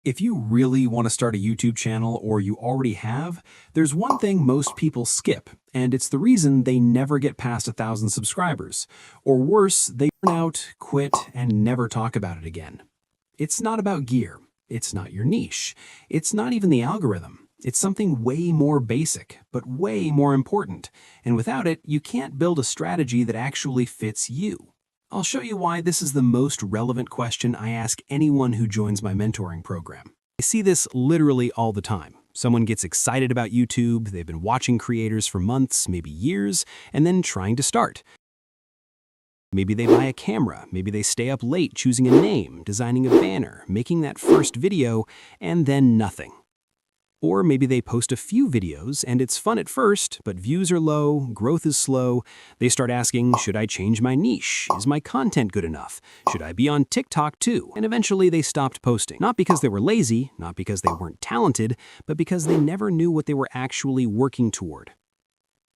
If you really want to start a YouTube channel or you already have, there's one thing most people skip, and it's the reason they never get past 1,000 subscribers. Or worse, they burn out, quit, and never talk about it again. It's not about gear. It's not your niche. It's not even the algorithm. It's something way more basic, but way more important. And without it, you can't build a strategy that actually fits you. I'll show you why this is the most relevant question I ask anyone who joins my mentoring program. I see this literally all the time. Someone gets excited about YouTube, they've been watching creators for months, maybe years, and then trying to start. Maybe they buy a camera, maybe they stay up late choosing a name, designing a banner, making that first video, and then nothing. Or maybe they post a few videos and it's fun at first, but views are low, growth is slow. They start asking, should I change my niche? Is my content good enough? Should I be on TikTok too? And eventually they stopped posting. Not because they were lazy, not because they weren't talented, but because they never knew what they were actually working toward.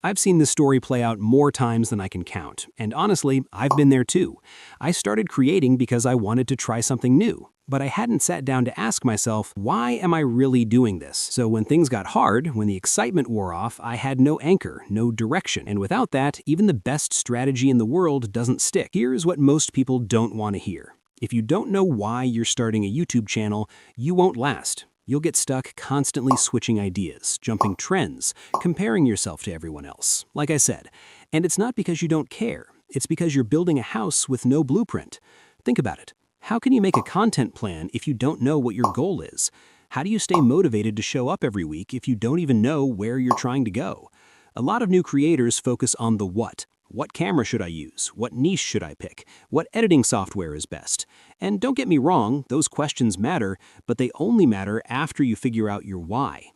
I've seen this story play out more times than I can count, and honestly, I've been there too. I started creating because I wanted to try something new, but I hadn't sat down to ask myself, why am I really doing this? So when things got hard, when the excitement wore off, I had no anchor, no direction, and without that, even the best strategy in the world doesn't stick. Here's what most people don't want to hear. If you don't know why you're starting a YouTube channel, you won't last. You'll get stuck constantly switching ideas, jumping trends, comparing yourself to everyone else, like I said. And it's not because you don't care. It's because you're building a house with no blueprint. Think about it. How can you make a content plan if you don't know what your goal is? How do you stay motivated to show up every week if you don't even know where you're trying to go? A lot of new creators focus on the what. What camera should I use? What niche should I pick? What editing software is best? And don't get me wrong, those questions matter, but they only matter after you figure out your why.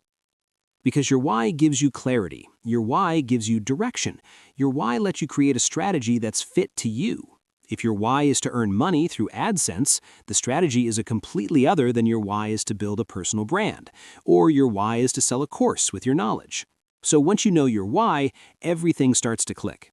Because your why gives you clarity. Your why gives you direction. Your why lets you create a strategy that's fit to you. If your why is to earn money through AdSense, the strategy is a completely other than your why is to build a personal brand, or your why is to sell a course with your knowledge. So once you know your why, everything starts to click.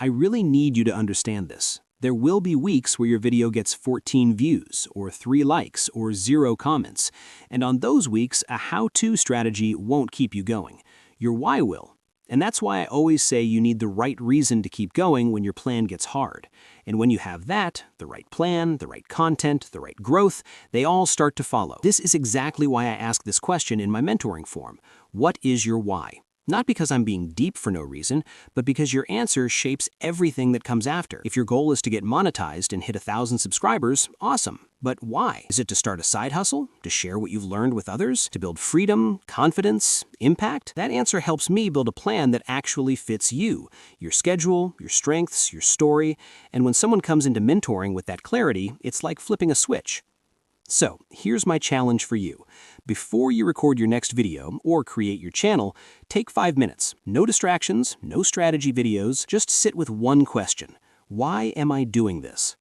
I really need you to understand this. There will be weeks where your video gets 14 views, or 3 likes, or 0 comments. And on those weeks, a how-to strategy won't keep you going. Your why will. And that's why I always say you need the right reason to keep going when your plan gets hard. And when you have that, the right plan, the right content, the right growth, they all start to follow. This is exactly why I ask this question in my mentoring form. What is your why? Not because I'm being deep for no reason, but because your answer shapes everything that comes after. If your goal is to get monetized and hit 1,000 subscribers, awesome. But why? Is it to start a side hustle? To share what you've learned with others? To build freedom, confidence, impact? That answer helps me build a plan that actually fits you, your schedule, your strengths, your story. And when someone comes into mentoring with that clarity, it's like flipping a switch. So, here's my challenge for you. Before you record your next video or create your channel, take 5 minutes. No distractions, no strategy videos, just sit with one question. Why am I doing this?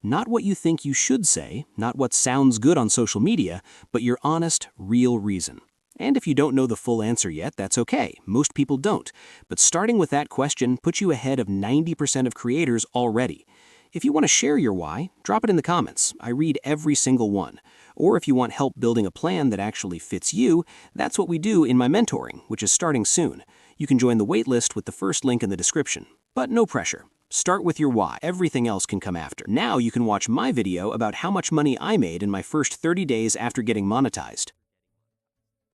Not what you think you should say, not what sounds good on social media, but your honest, real reason. And if you don't know the full answer yet, that's okay. Most people don't. But starting with that question puts you ahead of 90% of creators already. If you want to share your why, drop it in the comments. I read every single one. Or if you want help building a plan that actually fits you, that's what we do in my mentoring, which is starting soon. You can join the waitlist with the first link in the description. But no pressure. Start with your why. Everything else can come after. Now you can watch my video about how much money I made in my first 30 days after getting monetized.